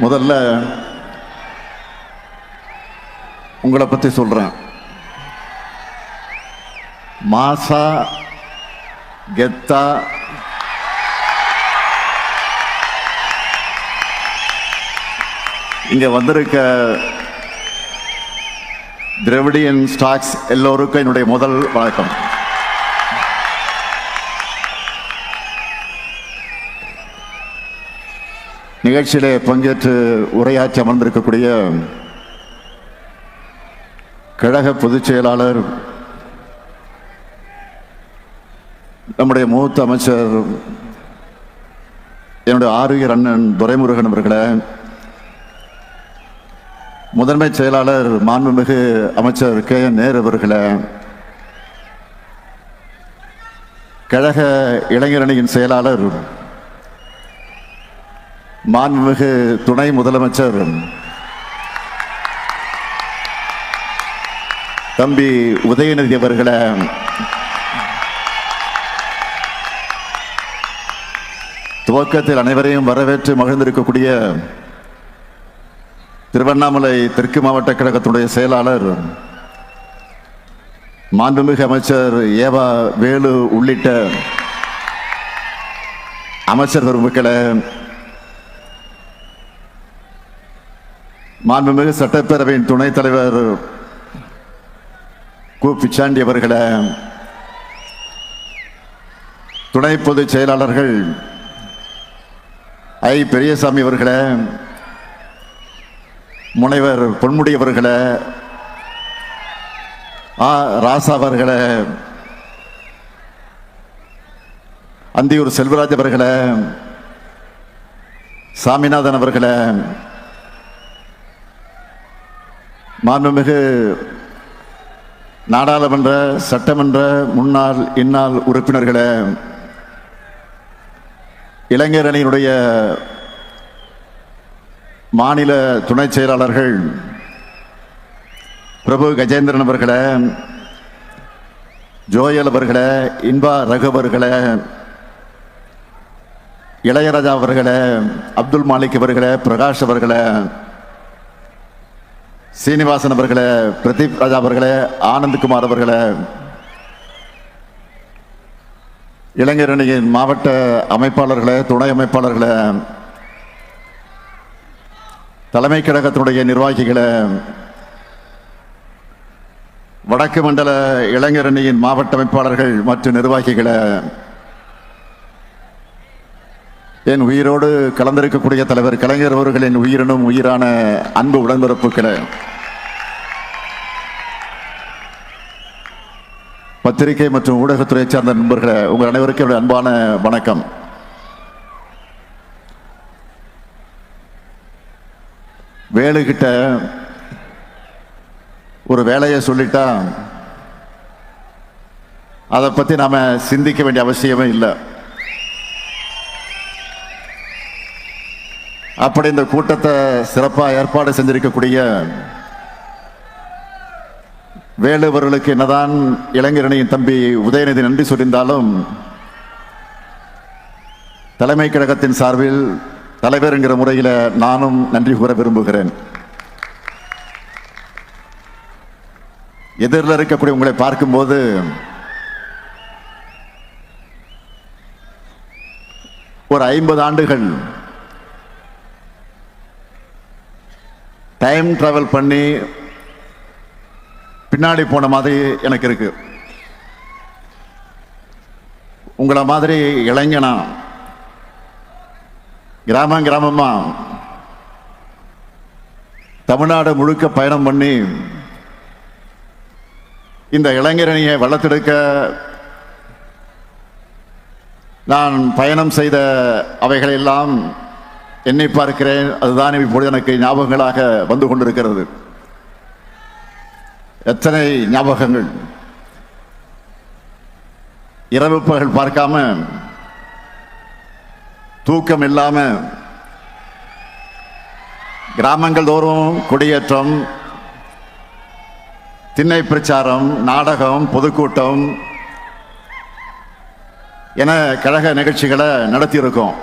முதல்ல உங்களை பற்றி சொல்கிறேன். மாசா கெத்தா இங்கே வந்திருக்க திராவிடியன் ஸ்டாக்ஸ் எல்லோருக்கும் என்னுடைய முதல் வணக்கம். நிகழ்ச்சியிலே பங்கேற்று உரையாற்றி அமர்ந்திருக்கக்கூடிய கழக பொதுச் செயலாளர், நம்முடைய மூத்த அமைச்சர், என்னுடைய ஆருயிர் அண்ணன் துரைமுருகன் அவர்களே, முதன்மை செயலாளர் மாண்புமிகு அமைச்சர் KN நேரு அவர்களே, கழக இளைஞரணியின் செயலாளர் மாண்புமிகு துணை முதலமைச்சர் தம்பி உதயநிதி அவர்களே, துவக்கத்தில் அனைவரையும் வரவேற்று மகிழ்ந்திருக்கக்கூடிய திருவண்ணாமலை தெற்கு மாவட்ட கழகத்துடைய செயலாளர் மாண்புமிகு அமைச்சர் ஏவா வேலு உள்ளிட்ட அமைச்சர் பெருமக்களே, மாண்புமிகு சட்டப்பேரவையின் துணைத் தலைவர் கு பிச்சாண்டி அவர்களே, துணை பொதுச் செயலாளர்கள் ஐ பெரியசாமி அவர்களே, முனைவர் பொன்முடி அவர்களே, ராசா அவர்களே, அந்தியூர் செல்வராஜ் அவர்களே, சாமிநாதன் அவர்களே, மாண்புமிகு நாடாளுமன்ற சட்டமன்ற முன்னாள் இந்நாள் உறுப்பினர்களே, இளைஞர் அணியினுடைய மாநில துணை செயலாளர்கள் பிரபு கஜேந்திரன் அவர்களே, ஜோயல் அவர்களே, இன்பா ரகு அவர்களே, இளையராஜா அவர்களே, அப்துல் மாலிக் அவர்களே, பிரகாஷ் அவர்களே, சீனிவாசன் அவர்களே, பிரதீப் ராஜா அவர்களே, ஆனந்த்குமார் அவர்களே, இளைஞரணியின் மாவட்ட அமைப்பாளர்களே, துணை அமைப்பாளர்களே, தலைமை கழகத்தினுடைய நிர்வாகிகளே, வடக்கு மண்டல இளைஞரணியின் மாவட்ட அமைப்பாளர்கள் மற்றும் நிர்வாகிகளே, என் உயிரோடு கலந்திருக்கக்கூடிய தலைவர் கலைஞர் அவர்களின் உயிரினும் உயிரான அன்பு உடன்பிறப்புகளே, பத்திரிகை மற்றும் ஊடகத்துறை சார்ந்த நண்பர்களே, உங்கள் அனைவருக்கும் என்னுடைய அன்பான வணக்கம். வேலுகிட்ட ஒரு வேலையை சொல்லிட்டா அதை பற்றி நாம சிந்திக்க வேண்டிய அவசியமே இல்லை. அப்படி இந்த கூட்டத்தை சிறப்பாக ஏற்பாடு செஞ்சிருக்கக்கூடிய வேலுவர்களுக்கு என்னதான் இளைஞரணியின் தம்பி உதயநிதி நன்றி சொல்லியிருந்தாலும், தலைமை கழகத்தின் சார்பில் தலைவர் என்கிற முறையில் நானும் நன்றி கூற விரும்புகிறேன். எதிரில் இருக்கக்கூடிய உங்களை பார்க்கும்போது ஒரு 50 ஆண்டுகள் டைம் டிராவல் பண்ணி பின்னாடி போன மாதிரி எனக்கு இருக்கு. உங்களை மாதிரி இளைஞனா கிராமமா தமிழ்நாடு முழுக்க பயணம் பண்ணி இந்த இளைஞரணியை வளர்த்தெடுக்க நான் பயணம் செய்த அவைகளெல்லாம் என்னை பார்க்கிறேன். அதுதான் இப்பொழுது எனக்கு ஞாபகங்களாக வந்து கொண்டிருக்கிறது. எத்தனை ஞாபகங்கள்! இரவு பகல் பார்க்காம, தூக்கம் இல்லாம, கிராமங்கள் தோறும் கொடியேற்றம், திண்ணை பிரச்சாரம், நாடகம், பொதுக்கூட்டம் என கழக நிகழ்ச்சிகளை நடத்தியிருக்கோம்.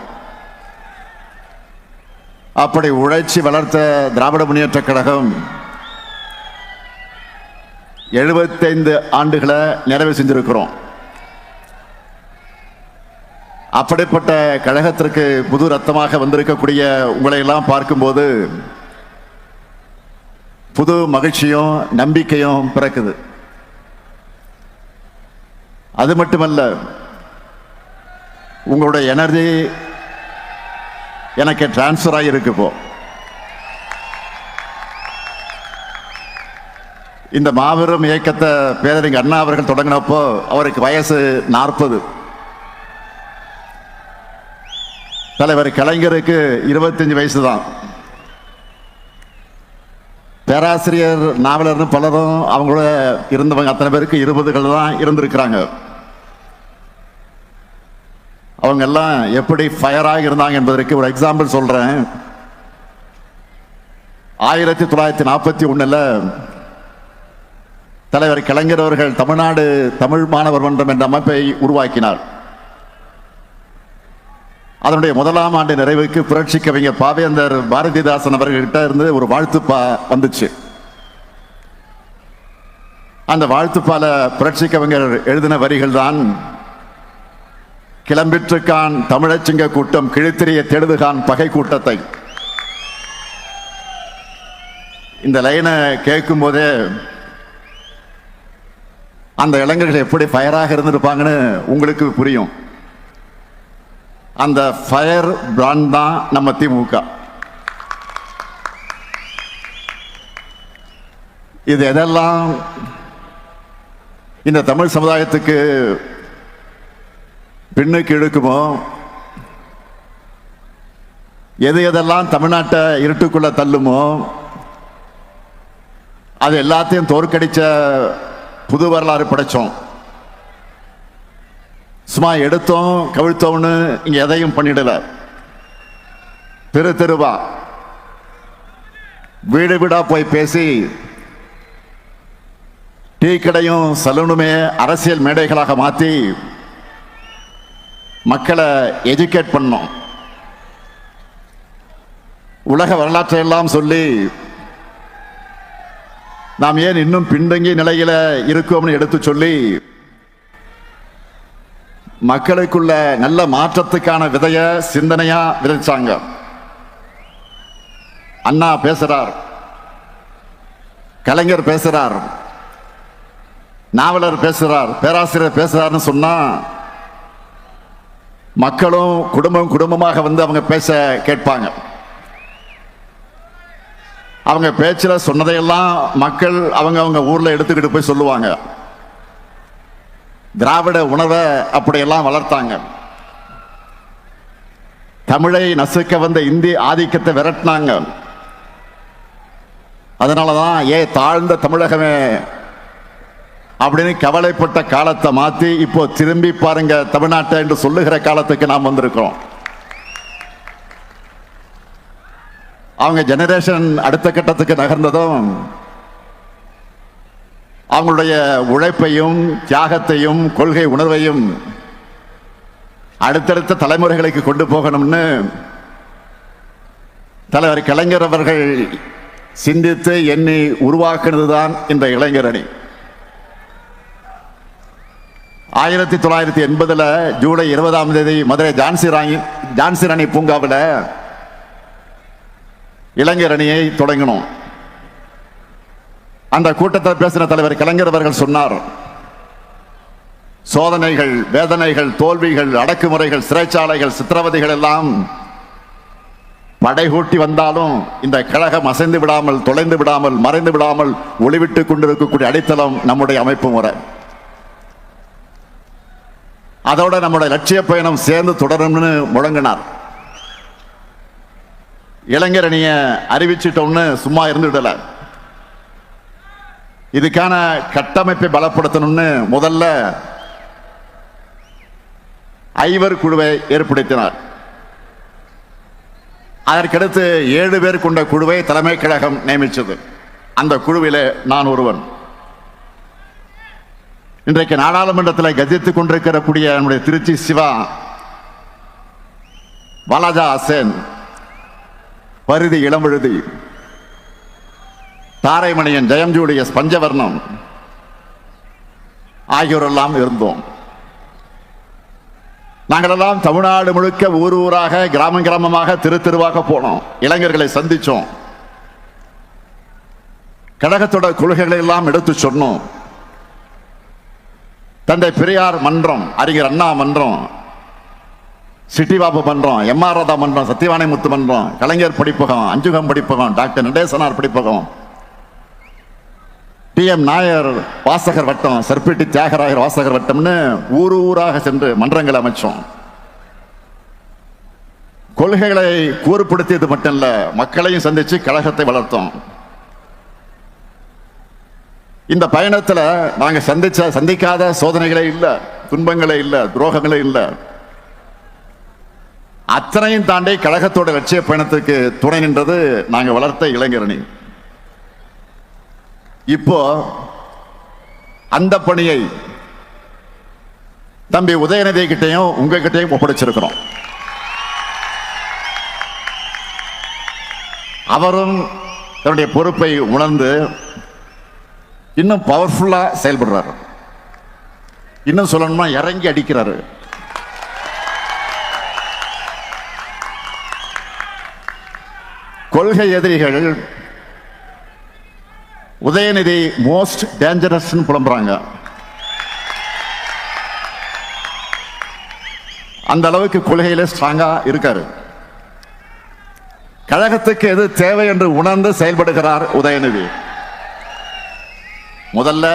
அப்படி உழைச்சி வளர்த்த திராவிட முன்னேற்றக் கழகம் 75 ஆண்டுகளை நிறைவு செஞ்சிருக்கிறோம். அப்படிப்பட்ட கழகத்திற்கு புது ரத்தமாக வந்திருக்கக்கூடிய உங்களை எல்லாம் பார்க்கும்போது புது மகிழ்ச்சியும் நம்பிக்கையும் பிறக்குது. அது மட்டுமல்ல, உங்களுடைய எனர்ஜி எனக்கு டிரான்ஸ்ஃபர் ஆகியிருக்கு. இப்போ இந்த மாபெரும் இயக்கத்தை பேரறிஞர் அண்ணா அவர்கள் தொடங்கினப்போ அவருக்கு வயசு 40. தலைவர் கலைஞருக்கு 25 வயசு தான். பேராசிரியர் நாவலர்னு பலரும் அவங்களோட இருந்தவங்க அத்தனை பேருக்கு 20கள் தான் இருந்திருக்கிறாங்க. அவங்க எல்லாம் எப்படி ஃபயராக இருந்தாங்க என்பதற்கு ஒரு எக்ஸாம்பிள் சொல்றேன். 1941 தலைவர் கலைஞர் அவர்கள் தமிழ்நாடு தமிழ் மாணவர் மன்றம் என்ற அமைப்பை உருவாக்கினார். அதனுடைய முதலாம் ஆண்டு நிறைவுக்கு புரட்சி கவிஞர் பாவேந்தர் பாரதிதாசன் அவர்கிட்ட இருந்து ஒரு வாழ்த்துப்பா வந்துச்சு. அந்த வாழ்த்துப்பால புரட்சி கவிஞர் எழுதின வரிகள் தான், கிளம்பிற்றுக்கான் தமிழச்சிங்க கூட்டம் கிழித்திரிய தெழுதுகான் பகை கூட்டத்தை. இந்த லைனை கேட்கும் போதே அந்த இளைஞர்கள் எப்படி ஃபயராக இருந்திருப்பாங்கன்னு உங்களுக்கு புரியும். அந்த ஃபயர் பிராண்ட் தான் நம்ம திமுக. இது எதெல்லாம் இந்த தமிழ் சமுதாயத்துக்கு பின்னுக்கு இழுக்குமோ, எது எதெல்லாம் தமிழ்நாட்டை இருட்டுக்குள்ள தள்ளுமோ, அது எல்லாத்தையும் தோற்கடிச்ச புது வரலாறு படைச்சோம். சும்மா எடுத்தோம் கவிழ்த்தோம்னு இங்க எதையும் பண்ணிடல. தெரு தெருவா வீடு வீடா போய் பேசி டீ கடையும் சலூனுமே அரசியல் மேடைகளாக மாற்றி மக்களை எஜுகேட் பண்ணோம். உலக வரலாற்றை எல்லாம் சொல்லி நாம் ஏன் இன்னும் பின்தங்கிய நிலையில இருக்கோம்னு எடுத்து சொல்லி மக்களுக்குள்ள நல்ல மாற்றத்துக்கான விதைய சிந்தனையா விதைச்சாங்க. அண்ணா பேசுறார், கலைஞர் பேசுறார், நாவலர் பேசுறார், பேராசிரியர் பேசுறாருன்னு சொன்னா மக்களும் குடும்பம் குடும்பமாக வந்து அவங்க பேச கேட்பாங்க. அவங்க பேச்சுல சொன்னதையெல்லாம் மக்கள் அவங்க ஊர்ல எடுத்துக்கிட்டு போய் சொல்லுவாங்க. திராவிட உணர்வை அப்படியெல்லாம் வளர்த்தாங்க. தமிழை நசுக்க வந்த இந்தி ஆதிக்கத்தை விரட்டினாங்க. அதனாலதான் தாழ்ந்த தமிழகமே அப்படின்னு கவலைப்பட்ட காலத்தை மாத்தி இப்போ திரும்பி பாருங்க தமிழ்நாட்டை என்று சொல்லுகிற காலத்துக்கு நாம் வந்திருக்கிறோம். அவங்க ஜெனரேஷன் அடுத்த கட்டத்துக்கு நகர்ந்ததும் அவங்களுடைய உழைப்பையும் தியாகத்தையும் கொள்கை உணர்வையும் அடுத்தடுத்த தலைமுறைகளுக்கு கொண்டு போகணும்னு தலைவர் கலைஞர் அவர்கள் சிந்தித்து எண்ணி உருவாக்குனதுதான் இந்த இளைஞர் அணி. 1980 ஜூலை 20 மதுரை ஜான்சி ராணி பூங்காவில் இளைஞர் அணியை தொடங்கினோம். அந்த கூட்டத்தில் பேசின தலைவர் கலைஞர் அவர்கள் சொன்னார், சோதனைகள், வேதனைகள், தோல்விகள், அடக்குமுறைகள், சிறைச்சாலைகள், சித்திரவதைகள் எல்லாம் படைகூட்டி வந்தாலும் இந்த கழகம் அசைந்து விடாமல், தொலைந்து விடாமல், மறைந்து விடாமல் ஒளிவிட்டுக் கொண்டிருக்கக்கூடிய அடித்தளம் நம்முடைய அமைப்பு முறை. அதோட நம்முடைய லட்சிய பயணம் சேர்ந்து தொடரும்னு முழங்கினார். இளைஞர் அணியை அறிவிச்சிட்டோம்னு சும்மா இருந்துவிடல. இதுக்கான கட்டமைப்பை பலப்படுத்தணும்னு முதல்ல ஐவர் குழுவை ஏற்படுத்தினார். அதற்கடுத்து 7 பேர் கொண்ட குழுவை தலைமை கழகம் நியமித்தது. அந்த குழுவிலே நான் ஒருவன். இன்றைக்கு நாடாளுமன்றத்தில் கஜித்துக் கொண்டிருக்கக்கூடிய நம்முடைய திருச்சி சிவா, வாலாஜா ஹசேன், பரிதி இளம்பழுதி, தாரைமணியன், ஜெயம் ஜூலியஸ், பஞ்சவர்ணம் ஆகியோரெல்லாம் இருந்தோம். நாங்களெல்லாம் தமிழ்நாடு முழுக்க ஊர் ஊராக, கிராமம் கிராமமாக, தெரு தெருவாக போனோம். இளைஞர்களை சந்திச்சோம். கழகத்தோட கொள்கைகளை எல்லாம் எடுத்து சொன்னோம். தந்தை பெரியார் மன்றம், அறிஞர் அண்ணா மன்றம், சிட்டி பாபு மன்றம், எம்.ஆர். ராதா மன்றம், சத்தியவாணி முத்து மன்றம், கலைஞர் படிப்பகம், அஞ்சுகம் படிப்பகம், டாக்டர் நடேசனார் படிப்பகம், டி.எம். நாயர் வாசகர் வட்டம், சர்பிட்டி தியாகராயர் வாசகர் வட்டம்னு ஊர் ஊராக சென்று மன்றங்கள் அமைச்சோம். கொள்கைகளை கூறுபடுத்தியது மட்டும் இல்ல, மக்களையும் சந்திச்சு கழகத்தை வளர்த்தோம். இந்த பயணத்துல நாங்க சந்திக்காத சோதனைகளே இல்ல, துன்பங்களே இல்ல, துரோகங்களே இல்ல. அத்தனையும் தாண்டி கழகத்தோட லட்சிய பயணத்துக்கு துணை நின்றது நாங்க வளர்த்த இளைஞரணி. இப்போ அந்த பணியை தம்பி உதயநிதி கிட்டையும் உங்ககிட்டையும் ஒப்படைச்சிருக்கிறோம். அவரும் தன்னுடைய பொறுப்பை உணர்ந்து இன்னும் பவர்ஃபுல்லா செயல்படுறாரு. இன்னும் சொல்லணும்னா இறங்கி அடிக்கிறாரு. கொள்கை எதிரிகள் உதயநிதி மோஸ்ட் டேஞ்சரஸ் புலம்புறாங்க. அந்த அளவுக்கு கொள்கையில ஸ்ட்ராங்கா இருக்காரு. கழகத்துக்கு எது தேவை என்று உணர்ந்து செயல்படுகிறார் உதயநிதி. முதல்ல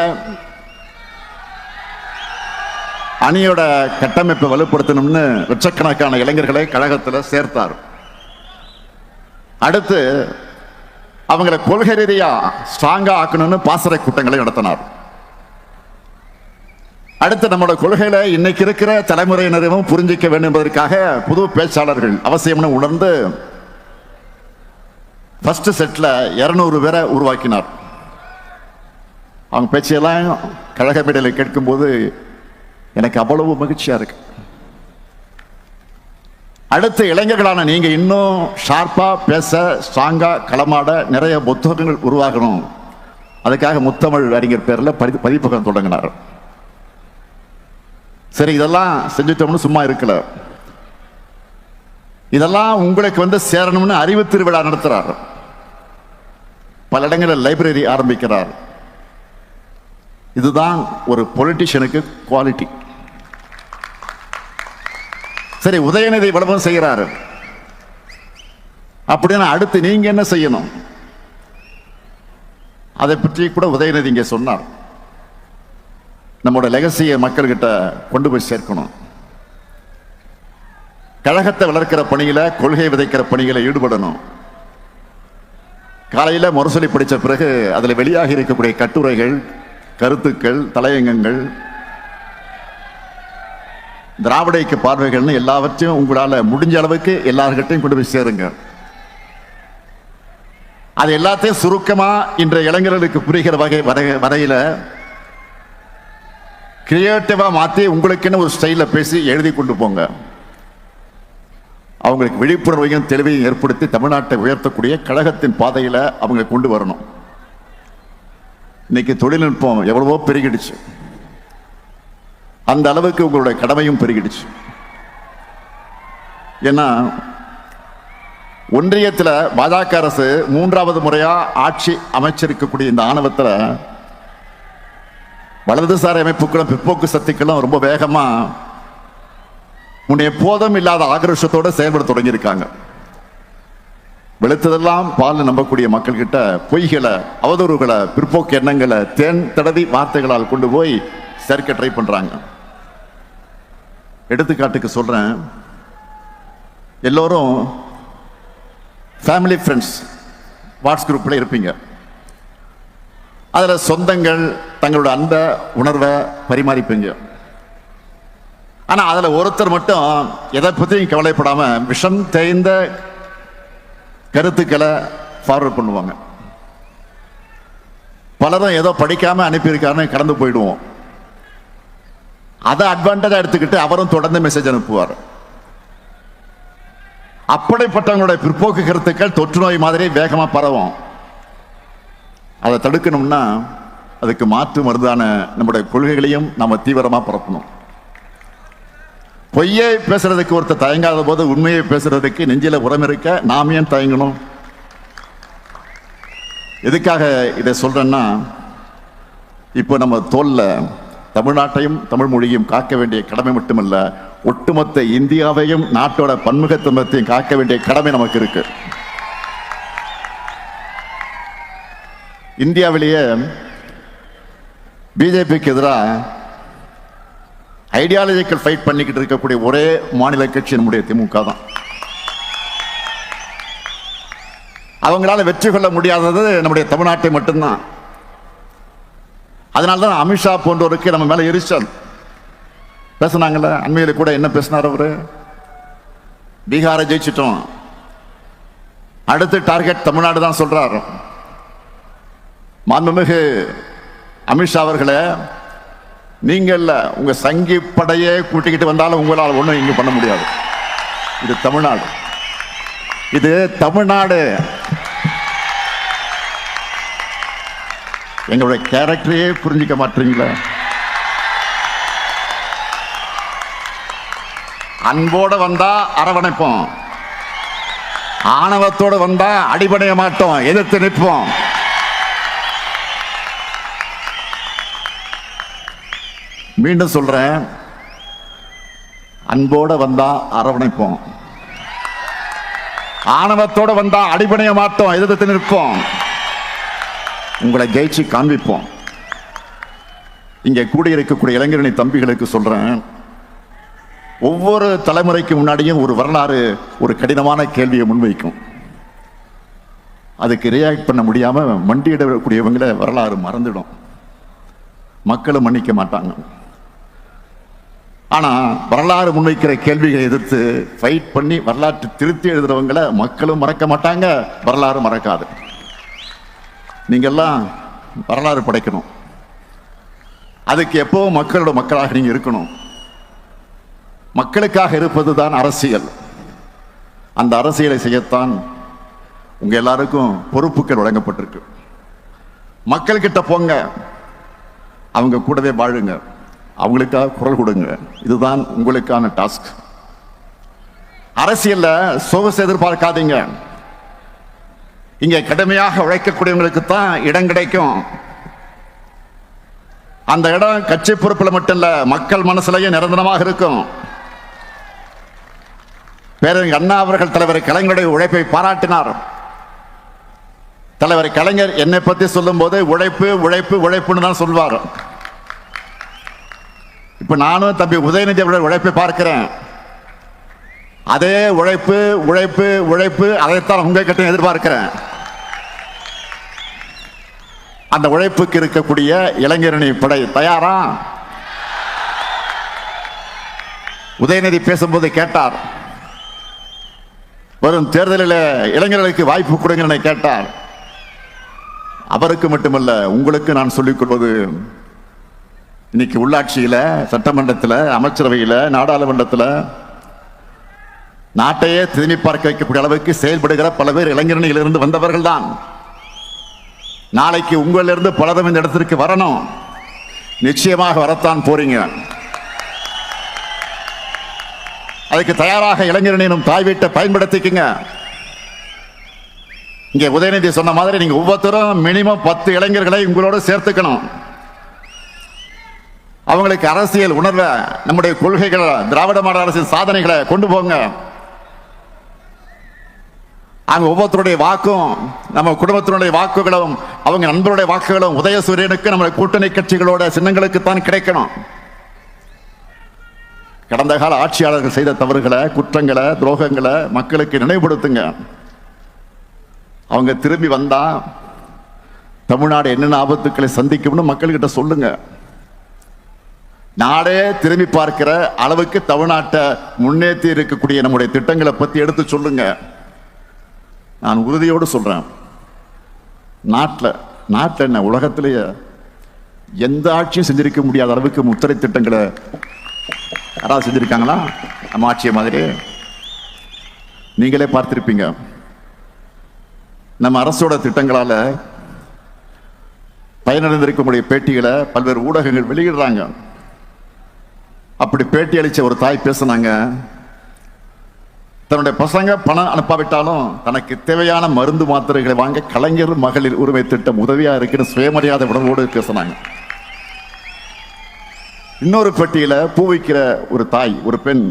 அணியோட கட்டமைப்பை வலுப்படுத்தணும்னு லட்சக்கணக்கான இளைஞர்களை கழகத்தில் சேர்த்தார். அடுத்து அவங்களை கொள்கை ரீதியா ஸ்ட்ராங்கா ஆக்கணும்னு பாசறை கூட்டங்களை நடத்தினார். அடுத்து நம்மளோட கொள்கையில இன்னைக்கு இருக்கிற தலைமுறையினரும் புரிஞ்சிக்க வேண்டும் என்பதற்காக புது பேச்சாளர்கள் அவசியம்னு உணர்ந்து ஃபர்ஸ்ட் செட்ல 200 பேரை உருவாக்கினார். அவங்க பேச்சையெல்லாம் கழக மேடையில் கேட்கும்போது எனக்கு அவ்வளவு மகிழ்ச்சியா இருக்கு. அடுத்த இளைஞர்களான நீங்க இன்னும் ஷார்ப்பா பேச, ஸ்ட்ராங்கா களமாட நிறைய புத்தகங்கள் உருவாகணும். அதுக்காக முத்தமிழ் அறிஞர் பேர்ல பதிப்பகம் தொடங்கினார். சரி, இதெல்லாம் செஞ்சுட்டோம்னு சும்மா இருக்கல. இதெல்லாம் உங்களுக்கு வந்து சேரணும்னு அறிவு திருவிழா நடத்துறார். பல இடங்களில் லைப்ரரி ஆரம்பிக்கிறார். இதுதான் ஒரு பொலிட்டிஷியனுக்கு குவாலிட்டி. சரி, உதயநிதி விளம்பரம் செய்கிறாரு அப்படின்னா அடுத்து நீங்க என்ன செய்யணும்? அதை பற்றி கூட உதயநிதி இங்கே சொன்னார். நம்மோட லெகசியை மக்கள்கிட்ட கொண்டு போய் சேர்க்கணும். கழகத்தை வளர்க்கிற பணியில, கொள்கை விதைக்கிற பணியில ஈடுபடணும். காலையில முரசொலி படிச்ச பிறகு அதுல வெளியாக இருக்கக்கூடிய கட்டுரைகள், கருத்துக்கள், தலையங்கங்கள், திராவிட இயக்க பார்வைகள்னு எல்லாவற்றையும் உங்களால முடிஞ்ச அளவுக்கு எல்லார்கிட்டையும் கொண்டு போய் சேருங்க. அது எல்லாத்தையும் சுருக்கமா இன்றைய இளைஞர்களுக்கு புரிகிற வரையில கிரியேட்டிவா மாத்தி உங்களுக்குன்னு ஒரு ஸ்டைல பேசி எழுதி கொண்டு போங்க. அவங்களுக்கு விழிப்புணர்வையும் தெளிவையும் ஏற்படுத்தி தமிழ்நாட்டை உயர்த்தக்கூடிய கழகத்தின் பாதையில அவங்க கொண்டு வரணும். இன்னைக்கு தொழில்நுட்பம் எவ்வளவோ பெருகிடுச்சு. அந்த அளவுக்கு உங்களுடைய கடமையும் பெருகிடுச்சு. ஏன்னா ஒன்றியத்தில் பாஜக அரசு 3வது முறையா ஆட்சி அமைச்சிருக்கக்கூடிய இந்த ஆணவத்தில் வலதுசாரி அமைப்புகளும் பிற்போக்கு சக்திகளும் ரொம்ப வேகமா முன்னே எப்போதும் இல்லாத ஆக்ரோஷத்தோடு செயல்பட தொடங்கியிருக்காங்க. வெளுத்ததெல்லாம் பால் நம்பக்கூடிய மக்கள் கிட்ட பொய்களை, அவதூறுகளை, பிற்போக்கு எண்ணங்களை தேன் தடவி வார்த்தைகளால் கொண்டு போய் சேர்க்க ட்ரை பண்றாங்க. எடுத்துக்காட்டுக்கு சொல்றேன், எல்லோரும் ஃபேமிலி ஃப்ரெண்ட்ஸ் வாட்ஸ் குரூப்ல இருப்பீங்க. அதுல சொந்தங்கள் தங்களோட அந்த உணர்வை பரிமாறிப்பீங்க. ஆனா அதுல ஒருத்தர் மட்டும் எதை பத்தியும் கவலைப்படாம விஷம் தேய்ந்த கருத்துக்களை ஃபார்வர்ட் பண்ணுவாங்க. பலரும் ஏதோ படிக்காம அனுப்பியிருக்காருன்னு கடந்து போயிடுவோம். அதை அட்வான்டேஜா எடுத்துக்கிட்டு அவரும் தொடர்ந்து மெசேஜ் அனுப்புவார். அப்படிப்பட்டவங்களுடைய பிற்போக்கு கருத்துக்கள் தொற்று நோய் மாதிரி வேகமா பரவும். அதை தடுக்கணும்னா அதுக்கு மாற்று மருந்தான நம்முடைய கொள்கைகளையும் நம்ம தீவிரமா பரப்பணும். பொய்யை பேசுறதுக்கு ஒருத்தர் தயங்காத போது உண்மையை பேசுறதுக்கு நெஞ்சில உரம் இருக்க நாம் ஏன் தயங்கணும்? எதுக்காக இதை சொல்றேன்னா, இப்போ நம்ம தோல்ல தமிழ்நாட்டையும் தமிழ் மொழியும் காக்க வேண்டிய கடமை மட்டுமல்ல, ஒட்டுமொத்த இந்தியாவையும் நாட்டோட பன்முகத்தன்மையையும் காக்க வேண்டிய கடமை நமக்கு இருக்கு. இந்தியாவிலேயே பிஜேபிக்கு எதிராக ஐடியாலஜிக்கல் ஃபைட் பண்ணிக்கிட்டு இருக்கக்கூடிய ஒரே மாநில கட்சி நம்முடைய திமுக தான். அவங்களால வெற்றி கொள்ள முடியாதது நம்முடைய தமிழ்நாட்டை மட்டும்தான். அதனால்தான் அமித்ஷா போன்றவருக்கு நம்ம மேல எரிச்சல். பேசினாங்கல்ல, அண்மையில் கூட என்ன பேசினார் அவரு? பீகாரை ஜெயிச்சிட்டோம், அடுத்து டார்கெட் தமிழ்நாடு தான் சொல்றாரு. மாண்புமிகு அமித்ஷா அவர்களே, நீங்க இல்ல, உங்க சங்கி படையே கூட்டிக்கிட்டு வந்தாலும் உங்களால் ஒண்ணும் இங்க பண்ண முடியாது. இது தமிழ்நாடு, இது தமிழ்நாடு. எங்களுடைய கேரக்டரையே புரிஞ்சிக்க மாட்டீங்களா? அன்போடு வந்தா அரவணைப்போம், ஆணவத்தோடு வந்தா அடிபடைய மாட்டோம், எதிர்த்து நிற்போம். மீண்டும் சொல்றேன், அன்போட வந்தா அரவணைப்போம், ஆணவத்தோட வந்தா அடிபடைய மாட்டோம், எதிர்த்து நிற்போம், உங்களை ஜெயிச்சு காண்பிப்போம். இங்கே கூடியிருக்கக்கூடிய இளைஞரணி தம்பிகளுக்கு சொல்றேன், ஒவ்வொரு தலைமுறைக்கு முன்னாடியும் ஒரு வரலாறு ஒரு கடினமான கேள்வியை முன்வைக்கும். அதுக்கு ரியாக்ட் பண்ண முடியாம மண்டியிடக்கூடியவங்களை வரலாறு மறந்துடும், மக்களும் மன்னிக்க மாட்டாங்க. ஆனா வரலாறு முன்வைக்கிற கேள்விகளை எதிர்த்து ஃபைட் பண்ணி வரலாற்று திருத்தி எழுதுறவங்களை மக்களும் மறக்க மாட்டாங்க, வரலாறு மறக்காது. நீங்கெல்லாம் வரலாறு படைக்கணும், அதுக்கு எப்பவும் மக்களோட மக்களாக நீங்க இருக்கணும். மக்களுக்காக இருப்பதுதான் அரசியல். அந்த அரசியலை செய்யத்தான் உங்க எல்லாருக்கும் பொறுப்புகள் வழங்கப்பட்டிருக்கு. மக்கள் கிட்ட போங்க, அவங்க கூடவே வாழுங்க, அவங்களுக்காக குரல் கொடுங்க. இதுதான் உங்களுக்கான டாஸ்க். அரசியல்ல சொகுசு எதிர்பார்க்காதீங்க. இங்க கடுமையாக உழைக்கக்கூடியவங்களுக்கு தான் இடம் கிடைக்கும். அந்த இடம் கட்சி பொறுப்பில் மட்டும் இல்ல, மக்கள் மனசுலயும் நிரந்தரமாக இருக்கும். பேரறிஞர் அண்ணா அவர்கள் தலைவர் கலைஞருடைய உழைப்பை பாராட்டினார். தலைவர் கலைஞர் என்னை பத்தி சொல்லும் போது உழைப்பு உழைப்பு உழைப்புன்னு தான் சொல்வார். இப்ப நானும் தம்பி உதயநிதி அவருடைய உழைப்பை பார்க்கிறேன். அதே உழைப்பு உழைப்பு உழைப்பு, அதைத்தான் உங்க கிட்ட எதிர்பார்க்கிறேன். அந்த உழைப்புக்கு இருக்கக்கூடிய இளைஞரணி படை தயாரா? உதயநிதி பேசும்போது கேட்டார், வரும் தேர்தலில் இளைஞர்களுக்கு வாய்ப்பு கொடுங்க கேட்டார். அவருக்கு மட்டுமல்ல, உங்களுக்கு நான் சொல்லிக் கொள்வது, இன்னைக்கு உள்ளாட்சியில, சட்டமன்றத்தில், அமைச்சரவையில், நாடாளுமன்றத்தில் நாட்டையே திரும்பி பார்க்க வைக்கக்கூடிய அளவுக்கு செயல்படுகிற பல பேர் இளைஞரணியிலிருந்து வந்தவர்கள் தான். நாளைக்கு உங்களிலிருந்து பலரும் இந்த இடத்திற்கு வரணும், நிச்சயமாக வரத்தான் போறீங்க. அதுக்கு தயாராக இளைஞரணியும் தாய் வீட்டை பயன்படுத்திக்குங்க. இங்கே உதயநிதி சொன்ன மாதிரி நீங்க ஒவ்வொருத்தரும் மினிமம் 10 இளைஞர்களை உங்களோட சேர்த்துக்கணும். அவங்களுக்கு அரசியல் உணர்வை, நம்முடைய கொள்கைகள், திராவிட மாடல் அரசியல் சாதனைகளை கொண்டு போங்க. அங்க ஒவ்வொருத்தருடைய வாக்கும், நம்ம குடும்பத்தினுடைய வாக்குகளும், அவங்க நண்பருடைய வாக்குகளும் உதயசூரியனுக்கு நம்முடைய கூட்டணி கட்சிகளோட சின்னங்களுக்கு தான் கிடைக்கணும். கடந்த கால ஆட்சியாளர்கள் செய்த தவறுகளை, குற்றங்களை, துரோகங்களை மக்களுக்கு நினைவுபடுத்துங்க. அவங்க திரும்பி வந்தா தமிழ்நாடு என்னென்ன ஆபத்துக்களை சந்திக்கும்னு மக்கள்கிட்ட சொல்லுங்க. நாடே திரும்பி பார்க்கிற அளவுக்கு தமிழ்நாட்டை முன்னேற்றி இருக்கக்கூடிய நம்முடைய திட்டங்களை பத்தி எடுத்து சொல்லுங்க. நான் உறுதியோடு சொல்றேன், நாட்டில் என்ன, உலகத்திலேயே எந்த ஆட்சியும் செஞ்சிருக்க முடியாத அளவுக்கு முத்திரை திட்டங்களை யாராவது செஞ்சிருக்காங்களா நம்ம ஆட்சியை மாதிரி? நீங்களே பார்த்திருப்பீங்க. நம்ம அரசோட திட்டங்களால பயனடைந்திருக்கக்கூடிய பேட்டிகளை பல்வேறு ஊடகங்கள் வெளியிடுறாங்க. அப்படி பேட்டி அளிச்ச ஒரு தாய் பேசினாங்க, தன்னுடைய பசங்க பணம் அனுப்பாவிட்டாலும் தனக்கு தேவையான மருந்து மாத்திரைகளை வாங்க கலைஞர் மகளிர் உரிமை திட்டம் உதவியா இருக்கிற சுயமரியாதை உணர்வோடு பேசினாங்க. இன்னொரு பெட்டியில பூ வைக்கிற ஒரு தாய், ஒரு பெண்,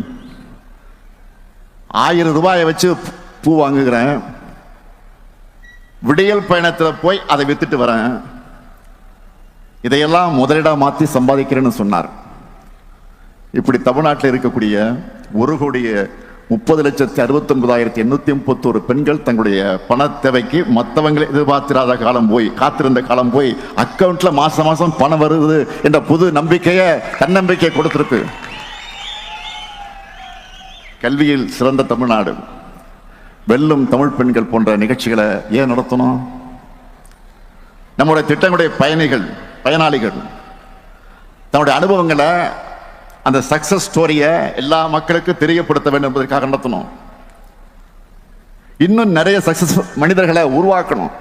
1000 ரூபாயை வச்சு பூ வாங்குகிறேன், விடியல் பயணத்தில் போய் அதை வித்துட்டு வரேன், இதையெல்லாம் முதலீடா மாற்றி சம்பாதிக்கிறேன்னு சொன்னார். இப்படி தமிழ்நாட்டில் இருக்கக்கூடிய 1,30,69,831 பெண்கள் தங்களுடைய பண தேவைக்கு மற்றவங்களை எதிர்பார்த்திராத காலம் போய், காத்திருந்த காலம் போய், அக்கவுண்ட்ல மாசம் மாசம் பணம் வருது என்ற புது நம்பிக்கையை, தன்னம்பிக்கையை கொடுத்திருக்கு. கல்வியில் சிறந்த தமிழ்நாடு, வெல்லும் தமிழ் பெண்கள் போன்ற நிகழ்ச்சிகளை ஏன் நடத்தணும்? நம்முடைய திட்டங்களுடைய பயனாளிகள் தன்னுடைய அனுபவங்களை, அந்த சக்சஸ் ஸ்டோரியை எல்லா மக்களுக்கும் தெரியப்படுத்த வேண்டும் என்பதற்காக நடத்தணும். இன்னும் நிறைய சக்சஸ் மனிதர்களை உருவாக்கணும்.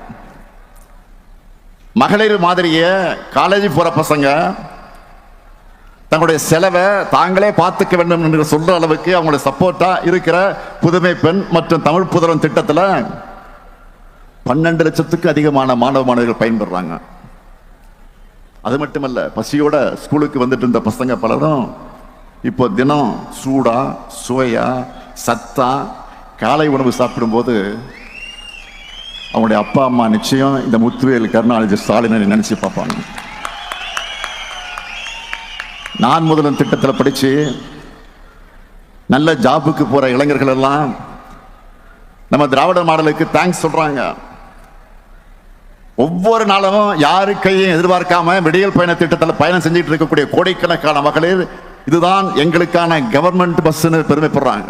மகளிர் மாதிரியே காலேஜ் போற பசங்க தங்களுடைய செலவை தாங்களே பார்த்துக்க வேண்டும் என்று சொல்ற அளவுக்கு அவங்களுடைய சப்போர்ட்டா இருக்கிற புதுமை பெண் மற்றும் தமிழ் புதல்வன் திட்டத்தில் 12 லட்சத்துக்கு அதிகமான மாணவ மாணவிகள் பயன்படுறாங்க. அது மட்டுமல்ல, பசியோட ஸ்கூலுக்கு வந்துட்டு இருந்த பசங்க பலரும் இப்போ தினம் சூடா சுவையா சத்தா காலை உணவு சாப்பிடும்போது அவங்களுடைய அப்பா அம்மா நிச்சயம் இந்த முத்துவேல் கருணாநிதி ஸ்டாலினை நினைச்சு பார்ப்பாங்க. நான் முதல்வன் திட்டத்தில் படிச்சு நல்ல ஜாபுக்கு போற இளைஞர்கள் எல்லாம் நம்ம திராவிட மாடலுக்கு தேங்க்ஸ் சொல்றாங்க. ஒவ்வொரு நாளும் யாரு கையும் எதிர்பார்க்காம விடியல் பயண திட்டத்தில் பயணம் செஞ்சுட்டு இருக்கக்கூடிய கோடிக்கணக்கான மகளிர் இதுதான் எங்களுக்கான கவர்மெண்ட் பஸ்ன்னு பெருமைப்படுறாங்க.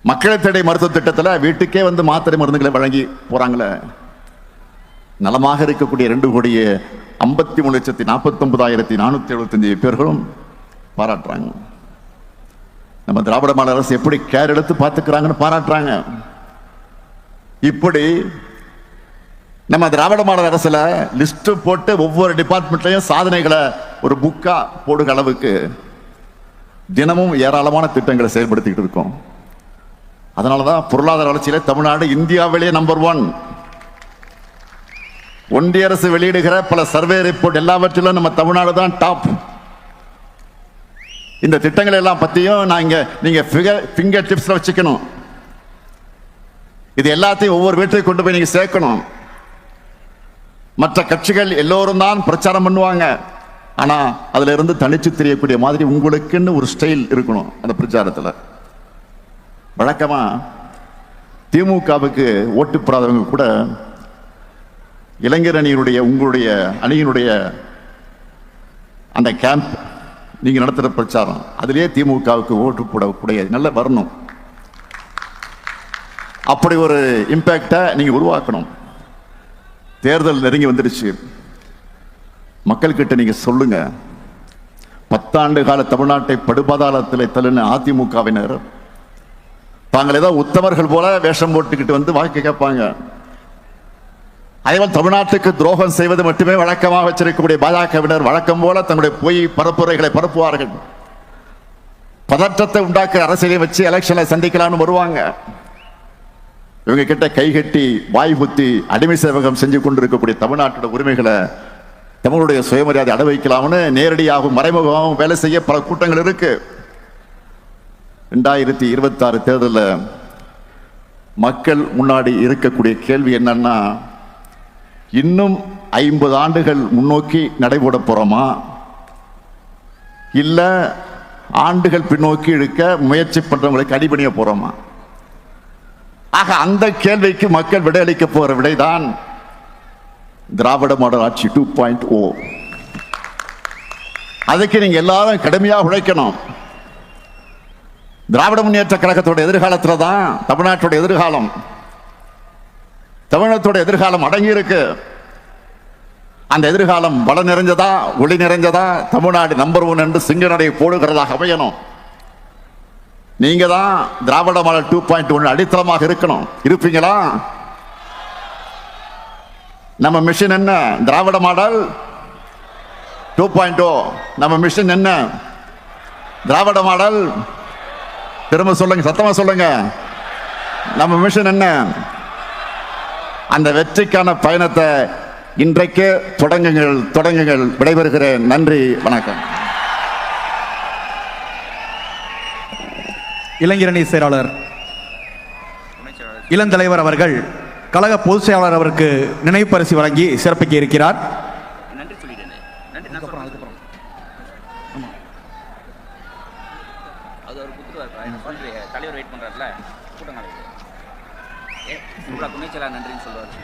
மக்களை தேடி மருத்துவ திட்டத்தில் வீட்டுக்கே வந்து மாத்திரை மருந்துகளை வழங்கி போறாங்களே. நலமாக இருக்கக்கூடிய 2,53,49,475 பேர்களும் பாராட்டுறாங்க. நம்ம திராவிட மாடல் அரசு எப்படி கேர் எடுத்து பார்த்துக்கிறாங்கன்னு பாராட்டுறாங்க. இப்படி நம்ம திராவிட மாடல் அரசுல லிஸ்ட் போட்டு ஒவ்வொரு டிபார்ட்மெண்ட்லயும் சாதனைகளை ஒரு புக்கா போடுற அளவுக்கு தினமும் ஏராளமான திட்டங்களை செயல்படுத்திக்கிட்டு இருக்கோம். அதனாலதான் பொருளாதார வளர்ச்சியில தமிழ்நாடு இந்தியாவிலேயே நம்பர் 1. ஒன்றிய அரசு வெளியிடுகிற பல சர்வே ரிப்போர்ட் எல்லாவற்றிலும் நம்ம தமிழ்நாடு தான் டாப். இந்த திட்டங்கள் எல்லாம் பத்தியும் நீங்க ஃபிங்கர் டிப்ஸ்ல வச்சுக்கணும். இது எல்லாத்தையும் ஒவ்வொரு வீட்டுக்கு கொண்டு போய் நீங்க சேர்க்கணும். மற்ற கட்சிகள் எல்லோரும் தான் பிரச்சாரம் பண்ணுவாங்க, ஆனா அதுல இருந்து தனிச்சு தெரியக்கூடிய மாதிரி உங்களுக்குன்னு ஒரு ஸ்டைல் இருக்கணும். அந்த பிரச்சாரத்துல வழக்கமா திமுகவுக்கு ஓட்டு போடாதவங்க கூட இளைஞர் அணியினுடைய உங்களுடைய அணியினுடைய அந்த கேம்ப் நீங்க நடத்துற பிரச்சாரம் அதிலே திமுகவுக்கு ஓட்டு போடக்கூடிய நல்ல வரணும். அப்படி ஒரு இம்பாக்டை நீங்க உருவாக்கணும். தேர்தல் நெருங்கி வந்துடுச்சு, மக்கள் கிட்ட நீங்க சொல்லுங்க. 10 ஆண்டு கால தமிழ்நாட்டை படுபாதாளத்தில் தள்ளின அதிமுகவினர் தாங்கள் ஏதோ உத்தமர்கள் போல வேஷம் போட்டுக்கிட்டு வந்து வாக்கு கேட்பாங்க. அதேபோல் தமிழ்நாட்டுக்கு துரோகம் செய்வது மட்டுமே வழக்கமாக வச்சிருக்கக்கூடிய பாஜகவினர் வழக்கம் போல தங்களுடைய பொய் பரப்புரைகளை பரப்புவார்கள். பதற்றத்தை உண்டாக்குற அரசியலை வச்சு எலெக்ஷனை சந்திக்கலாம்னு வருவாங்க. இவங்க கிட்ட கைகட்டி வாய் புத்தி அடிமை சேவகம் செஞ்சு கொண்டிருக்கக்கூடிய தமிழ்நாட்டோட உரிமைகளை, தமிழுடைய சுயமரியாதை அடை வைக்கலாம்னு நேரடியாகவும் மறைமுகமாகவும் வேலை செய்ய பல கூட்டங்கள் இருக்கு. 2026 தேர்தலில் மக்கள் முன்னாடி இருக்கக்கூடிய கேள்வி என்னன்னா, இன்னும் 50 ஆண்டுகள் முன்னோக்கி நடைபோட போறோமா, இல்ல ஆண்டுகள் பின்னோக்கி இழுக்க முயற்சி பண்றவங்களுக்கு அடிபணிய போறோமா? ஆக அந்த கேள்விக்கு மக்கள் விடையளிக்க போற விடைதான் திராவிட மாடல் ஆட்சி 2.0. அதுக்கு நீங்க எல்லாரும் கடுமையாக உழைக்கணும். திராவிட முன்னேற்ற கழகத்தோட எதிர்காலத்துல தான் தமிழ்நாட்டோட எதிர்காலம், தமிழகத்தோட எதிர்காலம் அடங்கி இருக்கு. அந்த எதிர்காலம் வள நிறைஞ்சதா ஒளி நிறைஞ்சதா தமிழ்நாடு நம்பர் 1 என்று சிங்க நடை போடுகிறதாக அமையணும். நீங்க தான் திராவிட மாடல் 2.1 அடித்தளமாக இருக்கணும். இருப்பீங்களா? நம்ம மிஷன் என்ன? திராவிட மாடல் 2.0. நம்ம மிஷன் என்ன? திராவிட மாடல். திரும்ப சொல்லுங்க, சத்தமா சொல்லுங்க. நம்ம மிஷன் என்ன? அந்த வெற்றிக்கான பயணத்தை இன்றைக்கு தொடங்குங்கள். விடைபெறுகிறேன். நன்றி, வணக்கம். இளைஞரணி செயலாளர் இளந்தலைவர் அவர்கள் கழக பொதுச் செயலாளர் அவருக்கு நினைவு பரிசு வழங்கி சிறப்பிக்க இருக்கிறார். தலைவர் வெயிட் பண்றாருல கூட்டம் நன்றின்னு சொல்லுவார்.